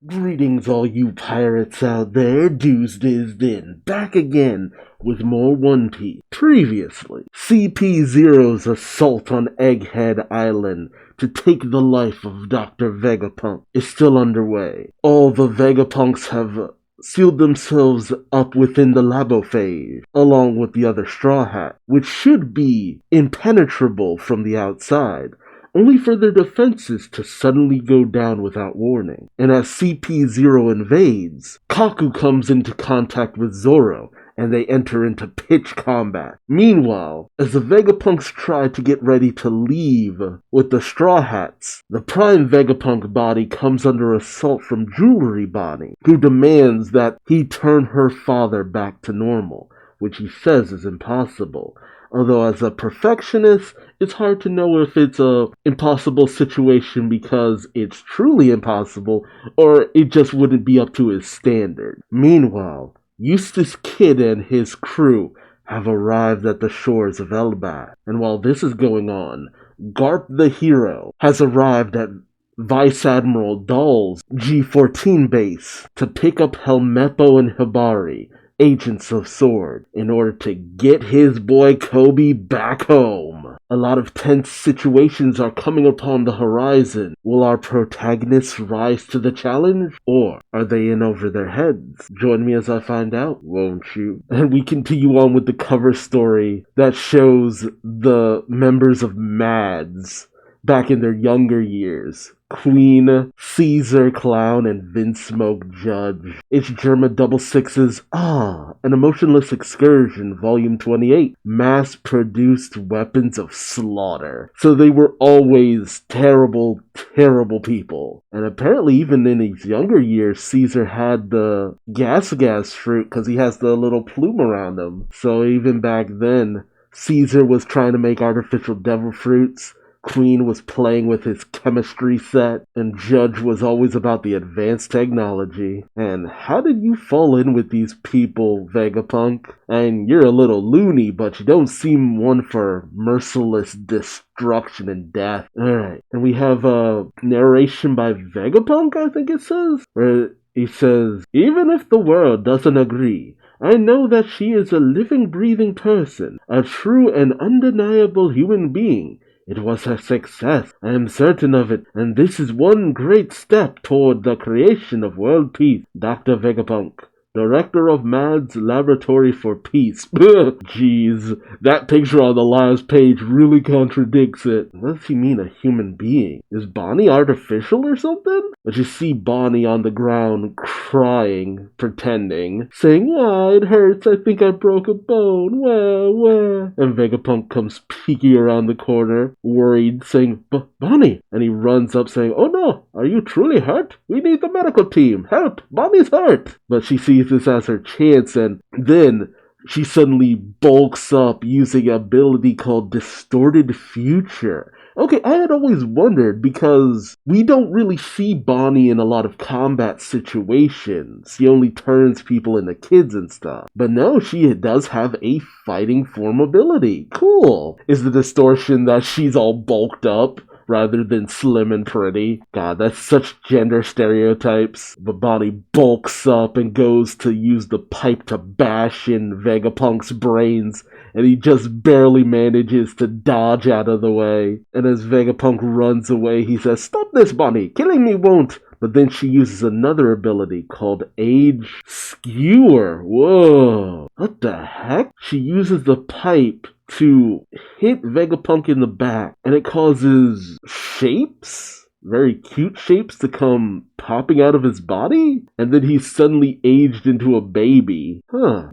Greetings, all you pirates out there. Duuz-Diz-Din, back again with more One Piece. Previously, CP0's assault on Egghead Island to take the life of Dr. Vegapunk is still underway. All the Vegapunks have sealed themselves up within the labophage, along with the other Straw Hat, which should be impenetrable from the outside, only for their defenses to suddenly go down without warning. And as CP0 invades, Kaku comes into contact with Zoro, and they enter into pitch combat. Meanwhile, as the Vegapunks try to get ready to leave with the Straw Hats, the Prime Vegapunk body comes under assault from Jewelry Bonnie, who demands that he turn her father back to normal, which he says is impossible. Although as a perfectionist, it's hard to know if it's a impossible situation because it's truly impossible, or it just wouldn't be up to his standard. Meanwhile, Eustace Kid and his crew have arrived at the shores of Elbaf, and while this is going on, Garp the Hero has arrived at Vice Admiral Dahl's G-14 base to pick up Helmeppo and Hibari, Agents of Sword, in order to get his boy Kobe back home. A lot of tense situations are coming upon the horizon. Will our protagonists rise to the challenge, or are they in over their heads? Join me as I find out, won't you? And we continue on with the cover story that shows the members of MADS back in their younger years. Queen, Caesar Clown, and Vince Smoke Judge. It's Germa 66's An Emotionless Excursion, Volume 28. Mass-produced weapons of slaughter. So they were always terrible, terrible people. And apparently even in his younger years, Caesar had the gas fruit because he has the little plume around him. So even back then, Caesar was trying to make artificial devil fruits. Queen was playing with his chemistry set, and Judge was always about the advanced technology. And how did you fall in with these people, Vegapunk? And you're a little loony, but you don't seem one for merciless destruction and death. Alright, and we have a narration by Vegapunk, I think it says, where he says, "Even if the world doesn't agree, I know that she is a living, breathing person, a true and undeniable human being. It was a success, I am certain of it, and this is one great step toward the creation of world peace. Dr. Vegapunk, Director of MAD's Laboratory for Peace." Jeez, that picture on the last page really contradicts it. What does he mean, a human being? Is Bonnie artificial or something? But you see Bonnie on the ground crying, pretending, saying, it hurts, I think I broke a bone, wah. And Vegapunk comes peeking around the corner, worried, saying, Bonnie! And he runs up saying, "Oh no, are you truly hurt? We need the medical team, help, Bonnie's hurt!" But she sees this as her chance, and then she suddenly bulks up using an ability called Distorted Future. Okay, I had always wondered because we don't really see Bonnie in a lot of combat situations. She only turns people into kids and stuff. But no, she does have a fighting form ability. Cool. Is the distortion that she's all bulked up rather than slim and pretty? God, that's such gender stereotypes. But Bonnie bulks up and goes to use the pipe to bash in Vegapunk's brains, and he just barely manages to dodge out of the way. And as Vegapunk runs away, he says, "Stop this, Bonnie! Killing me won't!" But then she uses another ability called Age Skewer. Whoa! What the heck? She uses the pipe to hit Vegapunk in the back, and it causes shapes, very cute shapes, to come popping out of his body, and then he's suddenly aged into a baby.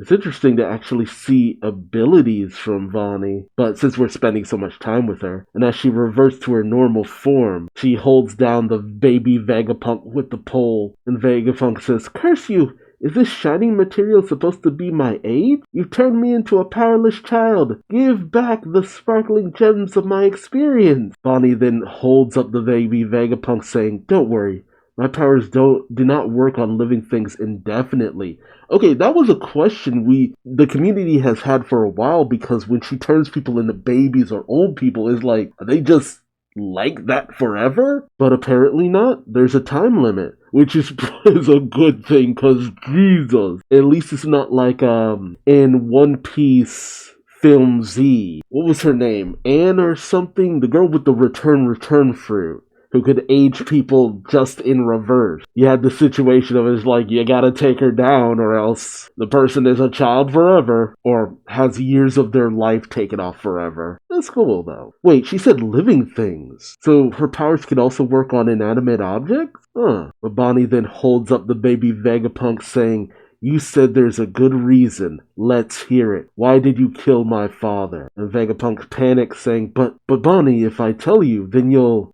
It's interesting to actually see abilities from Bonnie, but since we're spending so much time with her, and as she reverts to her normal form, she holds down the baby Vegapunk with the pole, and Vegapunk says, "Curse you! Is this shining material supposed to be my aid? You've turned me into a powerless child. Give back the sparkling gems of my experience." Bonnie then holds up the baby Vegapunk saying, "Don't worry. My powers do not work on living things indefinitely." Okay, that was a question the community has had for a while, because when she turns people into babies or old people, it's like, are they just like that forever? But apparently not. There's a time limit. which is a good thing, because Jesus, at least it's not like in One Piece Film Z. What was her name? Anne or something? The girl with the return fruit, who could age people just in reverse. You had the situation of it's like, you gotta take her down or else the person is a child forever, or has years of their life taken off forever. That's cool though. Wait, she said living things. So her powers can also work on inanimate objects? Huh. But Bonnie then holds up the baby Vegapunk saying, "You said there's a good reason. Let's hear it. Why did you kill my father?" And Vegapunk panics, saying, But Bonnie, if I tell you, then you'll...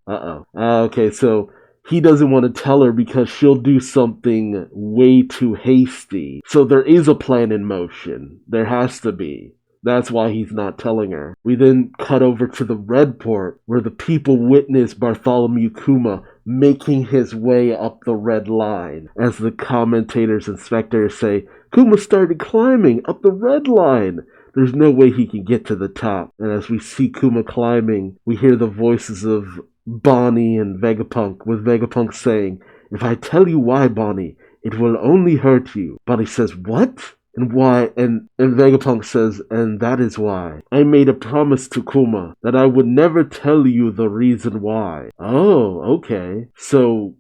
Okay, so he doesn't want to tell her because she'll do something way too hasty. So there is a plan in motion. There has to be. That's why he's not telling her. We then cut over to the Red Port, where the people witness Bartholomew Kuma making his way up the red line. As the commentators and spectators say, Kuma started climbing up the red line. There's no way he can get to the top. And as we see Kuma climbing, we hear the voices of Bonnie and Vegapunk, with Vegapunk saying, "If I tell you why, Bonnie, it will only hurt you." Bonnie says, "What? And why?" And Vegapunk says, "And that is why. I made a promise to Kuma that I would never tell you the reason why." Oh, okay. So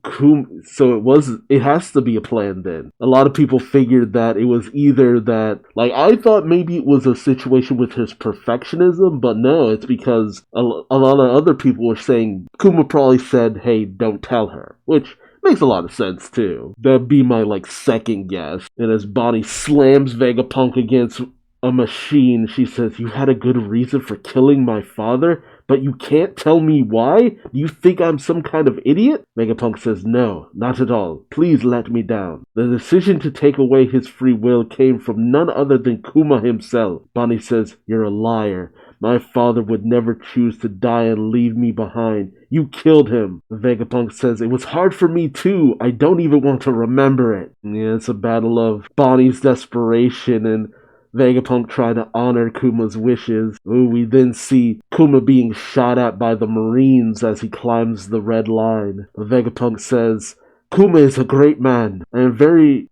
it has to be a plan then. A lot of people figured that it was either that, like, I thought maybe it was a situation with his perfectionism, but no, it's because a lot of other people were saying Kuma probably said, "Hey, don't tell her," which makes a lot of sense, too. That'd be my, second guess. And as Bonnie slams Vegapunk against a machine, she says, "You had a good reason for killing my father, but you can't tell me why? Do you think I'm some kind of idiot?" Vegapunk says, "No, not at all. Please let me down. The decision to take away his free will came from none other than Kuma himself." Bonnie says, "You're a liar. My father would never choose to die and leave me behind. You killed him." Vegapunk says, "It was hard for me too. I don't even want to remember it." Yeah, it's a battle of Bonnie's desperation and Vegapunk trying to honor Kuma's wishes. Ooh, we then see Kuma being shot at by the Marines as he climbs the red line. Vegapunk says, "Kuma is a great man. I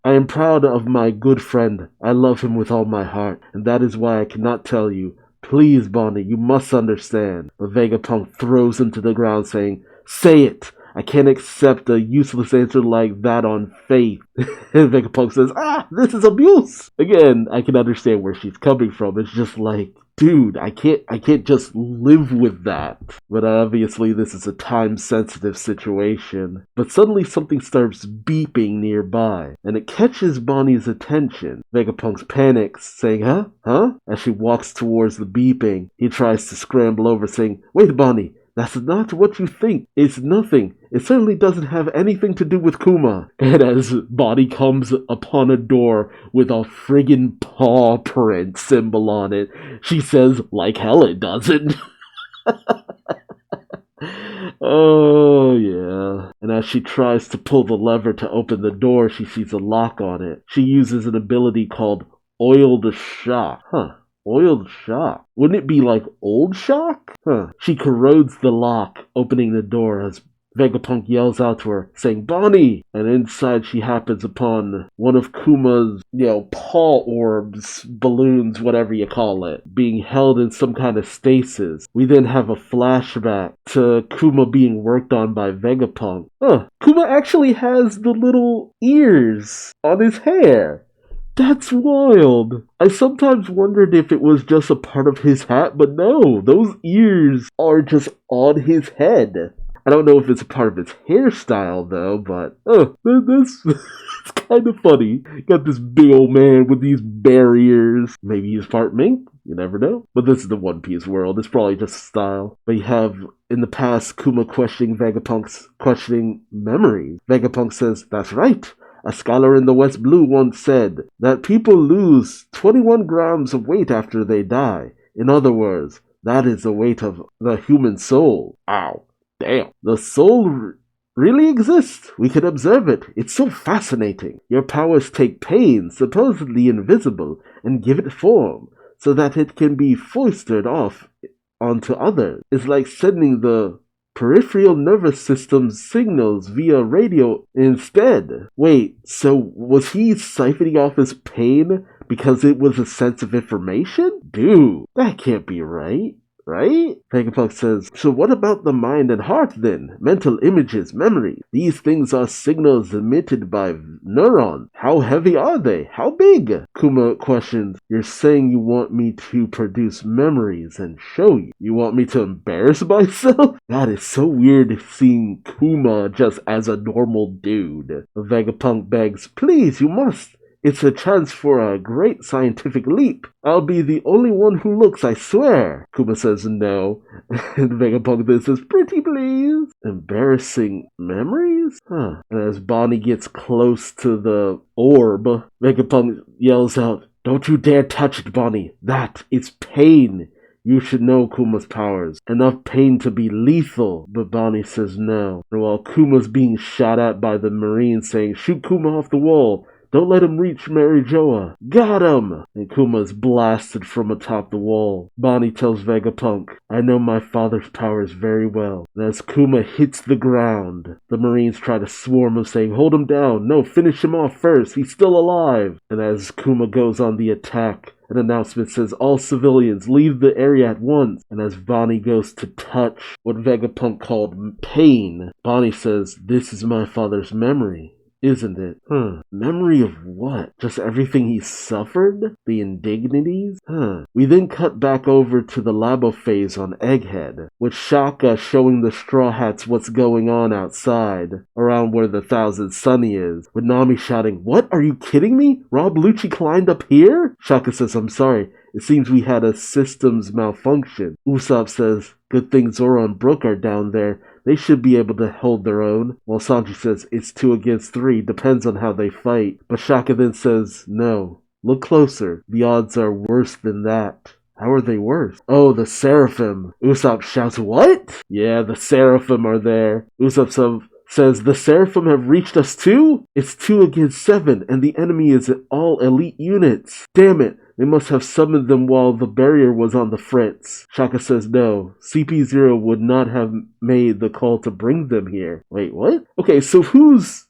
am proud of my good friend. I love him with all my heart, and that is why I cannot tell you. Please, Bonnie, you must understand." But Vegapunk throws him to the ground, saying, "Say it. I can't accept a useless answer like that on faith." And Vegapunk says, "This is abuse." Again, I can understand where she's coming from. It's just like, dude, I can't just live with that. But obviously this is a time-sensitive situation. But suddenly something starts beeping nearby, and it catches Bonnie's attention. Vegapunk panics, saying, Huh? As she walks towards the beeping, he tries to scramble over, saying, "Wait, Bonnie. That's not what you think. It's nothing. It certainly doesn't have anything to do with Kuma." And as Bonnie comes upon a door with a friggin' paw print symbol on it, she says, "Like hell it doesn't." Oh, yeah. And as she tries to pull the lever to open the door, she sees a lock on it. She uses an ability called Oiled Shock. Oiled shock. Wouldn't it be like old shock? She corrodes the lock, opening the door as Vegapunk yells out to her, saying, "Bonnie!" And inside she happens upon one of Kuma's, paw orbs, balloons, whatever you call it, being held in some kind of stasis. We then have a flashback to Kuma being worked on by Vegapunk. Kuma actually has the little ears on his hair. That's wild. I sometimes wondered if it was just a part of his hat, but no, those ears are just on his head. I don't know if it's a part of his hairstyle, though, but, that's it's kind of funny. Got this big old man with these bare ears. Maybe he's part mink? You never know. But this is the One Piece world. It's probably just style. But you have, in the past, Kuma questioning memories. Vegapunk says, "That's right. A scholar in the West Blue once said that people lose 21 grams of weight after they die. In other words, that is the weight of the human soul." Ow. Damn. The soul really exists. We can observe it. It's so fascinating. Your powers take pain, supposedly invisible, and give it form, so that it can be foisted off onto others. It's like sending the peripheral nervous system signals via radio instead. Wait, so was he siphoning off his pain because it was a sense of information? Dude, that can't be right. Right? Vegapunk says, so what about the mind and heart then? Mental images, memory. These things are signals emitted by neurons. How heavy are they? How big? Kuma questions, you're saying you want me to produce memories and show you? You want me to embarrass myself? That is so weird seeing Kuma just as a normal dude. Vegapunk begs, please, you must. It's a chance for a great scientific leap. I'll be the only one who looks, I swear. Kuma says no. And Vegapunk then says, pretty please. Embarrassing memories? Huh. And as Bonnie gets close to the orb, Vegapunk yells out, don't you dare touch it, Bonnie. That is pain. You should know Kuma's powers. Enough pain to be lethal. But Bonnie says no. And while Kuma's being shot at by the Marines saying, shoot Kuma off the wall. Don't let him reach Mary Joa. Got him! And Kuma is blasted from atop the wall. Bonnie tells Vegapunk, I know my father's powers very well. And as Kuma hits the ground, the Marines try to swarm him saying, hold him down. No, finish him off first. He's still alive. And as Kuma goes on the attack, an announcement says, all civilians, leave the area at once. And as Bonnie goes to touch what Vegapunk called pain, Bonnie says, this is my father's memory. Isn't it? Memory of what? Just everything he suffered? The indignities? We then cut back over to the labo phase on Egghead, with Shaka showing the Straw Hats what's going on outside, around where the Thousand Sunny is, with Nami shouting, what? Are you kidding me? Rob Lucci climbed up here? Shaka says, I'm sorry. It seems we had a systems malfunction. Usopp says, good thing Zoro and Brook are down there. They should be able to hold their own. While Sanji says, it's 2 against 3, depends on how they fight. But Shaka then says, no. Look closer. The odds are worse than that. How are they worse? Oh, the Seraphim. Usopp shouts, what? Yeah, the Seraphim are there. Usopp says, the Seraphim have reached us too? It's 2 against 7, and the enemy is all elite units. Damn it. They must have summoned them while the barrier was on the fritz. Shaka says no. CP0 would not have made the call to bring them here. Wait, what? Okay, so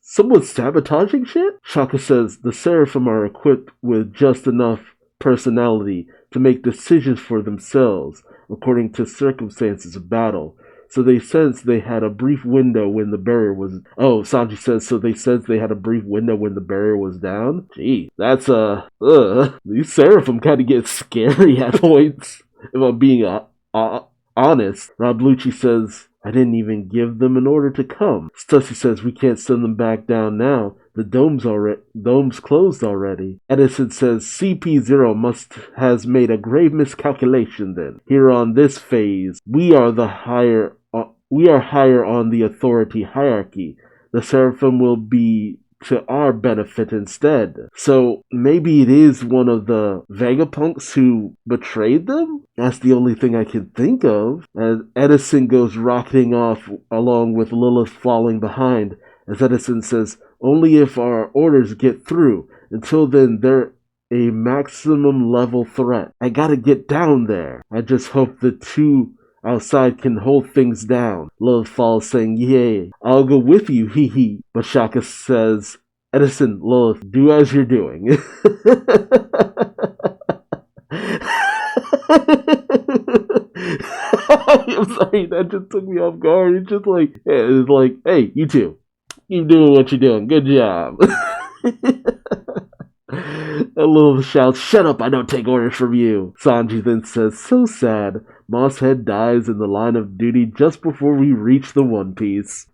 someone sabotaging shit? Shaka says the Seraphim are equipped with just enough personality to make decisions for themselves according to circumstances of battle. So they sensed they had a brief window when the barrier was... Oh, Sanji says, so they sensed they had a brief window when the barrier was down? Gee, that's, these Seraphim kind of get scary at points, if I'm being honest. Rob Lucci says, I didn't even give them an order to come. Stussy says, we can't send them back down now. The dome's closed already. Edison says CP0 has made a grave miscalculation then. Here on this phase, we are higher on the authority hierarchy. The Seraphim will be to our benefit instead. So maybe it is one of the Vegapunks who betrayed them? That's the only thing I can think of. As Edison goes rocketing off along with Lilith falling behind. As Edison says, only if our orders get through. Until then, they're a maximum level threat. I gotta get down there. I just hope the two outside can hold things down. Lilith falls saying, yay, I'll go with you, hee hee. But Shaka says, Edison, Lilith, do as you're doing. I'm sorry, that just took me off guard. It's just like, hey, you two. Keep doing what you're doing. Good job. A little shouts, shut up, I don't take orders from you. Sanji then says, so sad. Mosshead dies in the line of duty just before we reach the One Piece.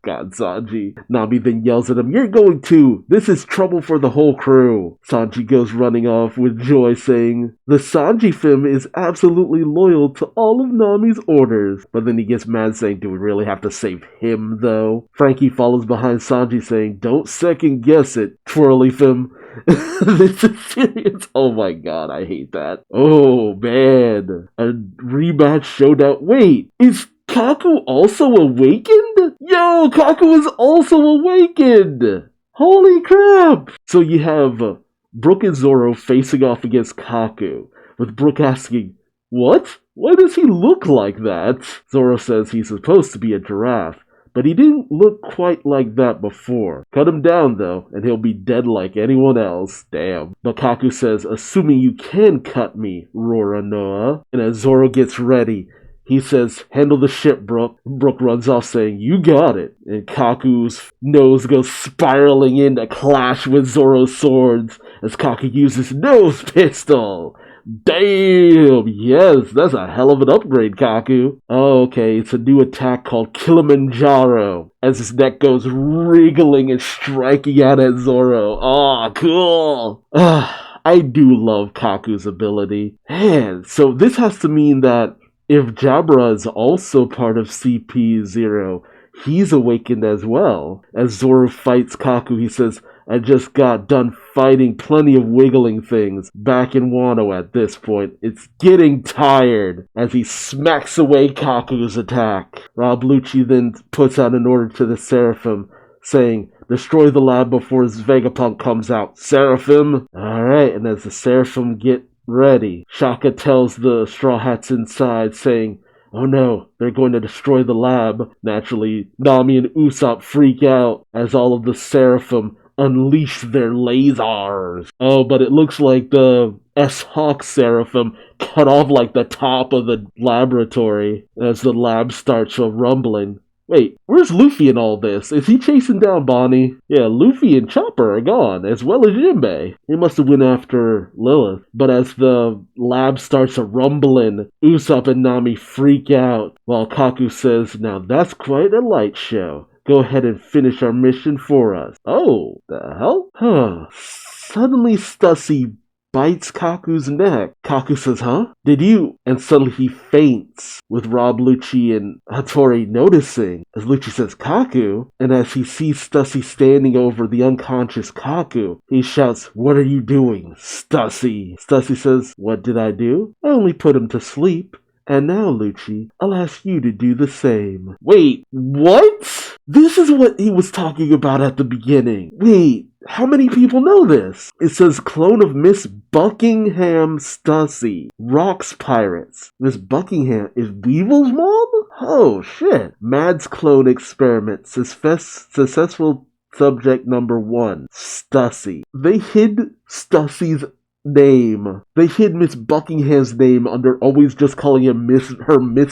God, Sanji. Nami then yells at him, you're going too. This is trouble for the whole crew. Sanji goes running off with joy saying, the Sanji film is absolutely loyal to all of Nami's orders. But then he gets mad saying, do we really have to save him though? Frankie follows behind Sanji saying, don't second guess it, twirly film. This is serious. Oh my god, I hate that. Oh man. A rematch showdown. Wait, is Kaku also awakened? Yo, Kaku is also awakened! Holy crap! So you have Brook and Zoro facing off against Kaku, with Brook asking, what? Why does he look like that? Zoro says he's supposed to be a giraffe, but he didn't look quite like that before. Cut him down, though, and he'll be dead like anyone else. Damn. But Kaku says, assuming you can cut me, Roranoa. And as Zoro gets ready, he says, handle the ship, Brook. Brook runs off saying, you got it. And Kaku's nose goes spiraling in to clash with Zoro's swords as Kaku uses nose pistol. Damn, yes, that's a hell of an upgrade, Kaku. Oh, okay, it's a new attack called Kilimanjaro, as his neck goes wriggling and striking out at Zoro. Oh, cool. I do love Kaku's ability. Man, so this has to mean that if Jabra is also part of CP0, he's awakened as well. As Zoro fights Kaku, he says, I just got done fighting plenty of wiggling things back in Wano at this point. It's getting tired as he smacks away Kaku's attack. Rob Lucci then puts out an order to the Seraphim saying, destroy the lab before his Vegapunk comes out. Seraphim! Alright, and as the Seraphim get ready, Shaka tells the Straw Hats inside saying, oh no, they're going to destroy the lab. Naturally, Nami and Usopp freak out as all of the Seraphim unleash their lasers. Oh, but it looks like the S-Hawk Seraphim cut off like the top of the laboratory as the lab starts rumbling. Wait, where's Luffy in all this? Is he chasing down Bonnie? Yeah, Luffy and Chopper are gone, as well as Jinbei. He must have went after Lilith. But as the lab starts rumbling, Usopp and Nami freak out, while Kaku says, now that's quite a light show. Go ahead and finish our mission for us. Oh, the hell? Huh. Suddenly Stussy bites Kaku's neck. Kaku says, huh? Did you? And suddenly he faints, with Rob Lucci and Hattori noticing. As Lucci says, Kaku? And as he sees Stussy standing over the unconscious Kaku, he shouts, what are you doing, Stussy? Stussy says, what did I do? I only put him to sleep. And now, Lucci, I'll ask you to do the same. Wait, what? This is what he was talking about at the beginning. Wait, how many people know this? It says clone of Miss Buckingham Stussy. Rocks Pirates. Miss Buckingham is Weevil's mom? Oh, shit. Mads clone experiment. Successful subject number 1. Stussy. They hid Stussy's name. They hid Miss Buckingham's name under always just calling him Miss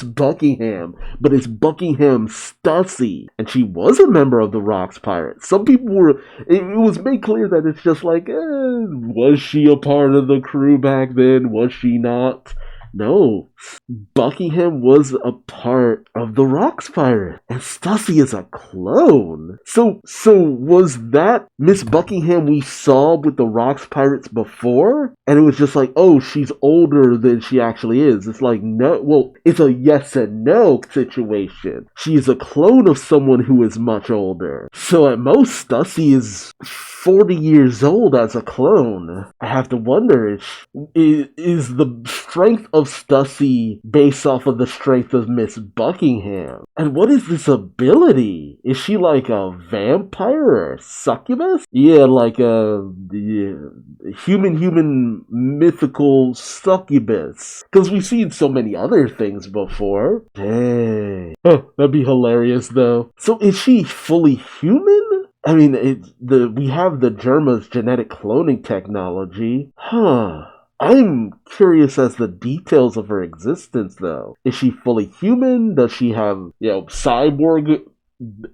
Buckingham, but it's Buckingham Stussy, and she was a member of the Rocks Pirates. Some people were, it was made clear that it's just like, was she a part of the crew back then? Was she not? No, Buckingham was a part of the Rocks Pirate, and Stussy is a clone. So was that Miss Buckingham we saw with the Rocks Pirates before? And it was just like, oh, she's older than she actually is. It's like, no, well, it's a yes and no situation. She is a clone of someone who is much older. So at most, Stussy is 40 years old as a clone. I have to wonder, is the strength of Stussy based off of the strength of Miss Buckingham? And what is this ability? Is she like a vampire or a succubus? Yeah, like a human mythical succubus. Because we've seen so many other things before. Dang. Huh, that'd be hilarious though. So is she fully human? I mean, we have the Germa's genetic cloning technology. Huh. I'm curious as the details of her existence, though. Is she fully human? Does she have, cyborg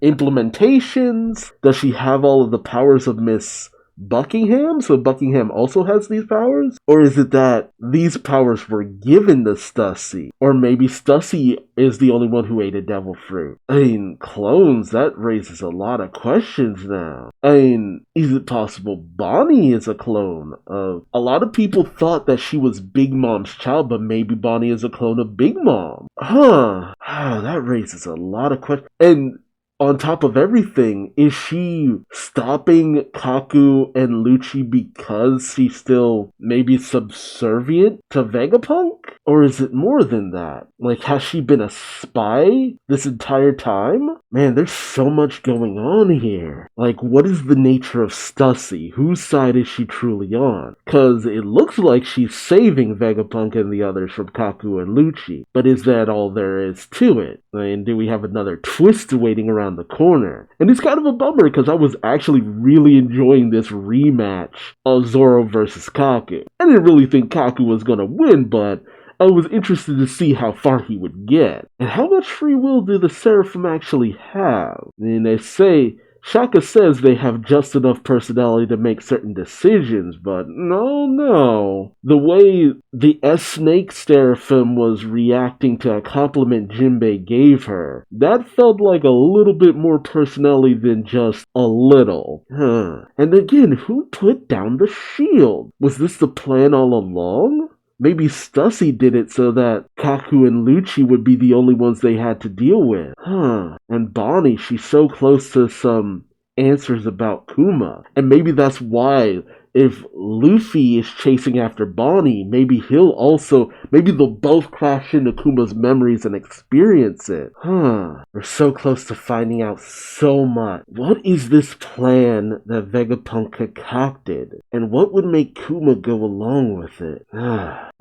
implementations? Does she have all of the powers of Miss Buckingham? So Buckingham also has these powers? Or is it that these powers were given to Stussy? Or maybe Stussy is the only one who ate a devil fruit? I mean, clones, that raises a lot of questions now. I mean, is it possible Bonnie is a clone of... A lot of people thought that she was Big Mom's child, but maybe Bonnie is a clone of Big Mom. Huh. That raises a lot of questions. And on top of everything, is she stopping Kaku and Lucci because she's still maybe subservient to Vegapunk? Or is it more than that? Like, has she been a spy this entire time? Man, there's so much going on here. Like, what is the nature of Stussy? Whose side is she truly on? Because it looks like she's saving Vegapunk and the others from Kaku and Lucci. But is that all there is to it? I mean, do we have another twist waiting around the corner? And it's kind of a bummer because I was actually really enjoying this rematch of Zoro versus Kaku. I didn't really think Kaku was going to win, but I was interested to see how far he would get. And how much free will do the Seraphim actually have? I mean, they say, Shaka says they have just enough personality to make certain decisions, but no. The way the S-Snake Seraphim was reacting to a compliment Jinbei gave her, that felt like a little bit more personality than just a little. And again, who put down the shield? Was this the plan all along? Maybe Stussy did it so that Kaku and Lucci would be the only ones they had to deal with. And Bonnie, she's so close to some answers about Kuma. And maybe that's why, if Luffy is chasing after Bonnie, maybe they'll both crash into Kuma's memories and experience it. We're so close to finding out so much. What is this plan that Vegapunk concocted? And what would make Kuma go along with it?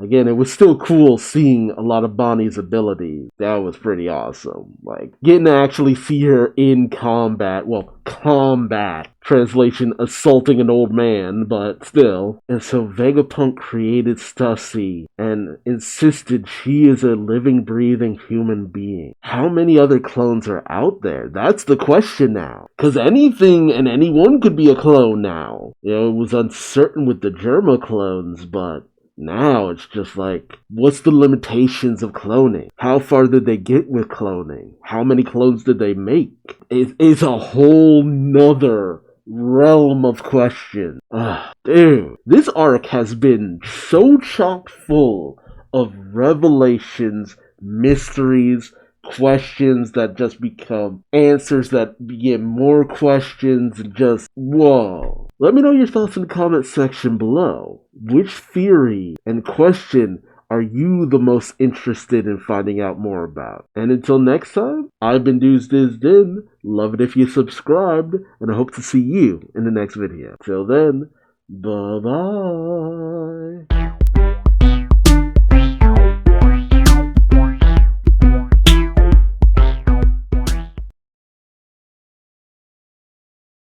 Again, it was still cool seeing a lot of Bonnie's abilities. That was pretty awesome. Like, getting to actually see her in combat. Well, combat. Translation, assaulting an old man, but still. And so Vegapunk created Stussy and insisted she is a living, breathing human being. How many other clones are out there? That's the question now. Because anything and anyone could be a clone now. You know, it was uncertain with the Germa clones, but now it's just like, what's the limitations of cloning? How far did they get with cloning? How many clones did they make? It's a whole nother realm of questions. Dude, this arc has been so chock full of revelations, mysteries, questions that just become answers that begin more questions, and just, whoa. Let me know your thoughts in the comment section below. Which theory and question are you the most interested in finding out more about? And until next time, I've been Duuz-Diz-Din. Love it if you subscribed, and I hope to see you in the next video. Till then, bye-bye.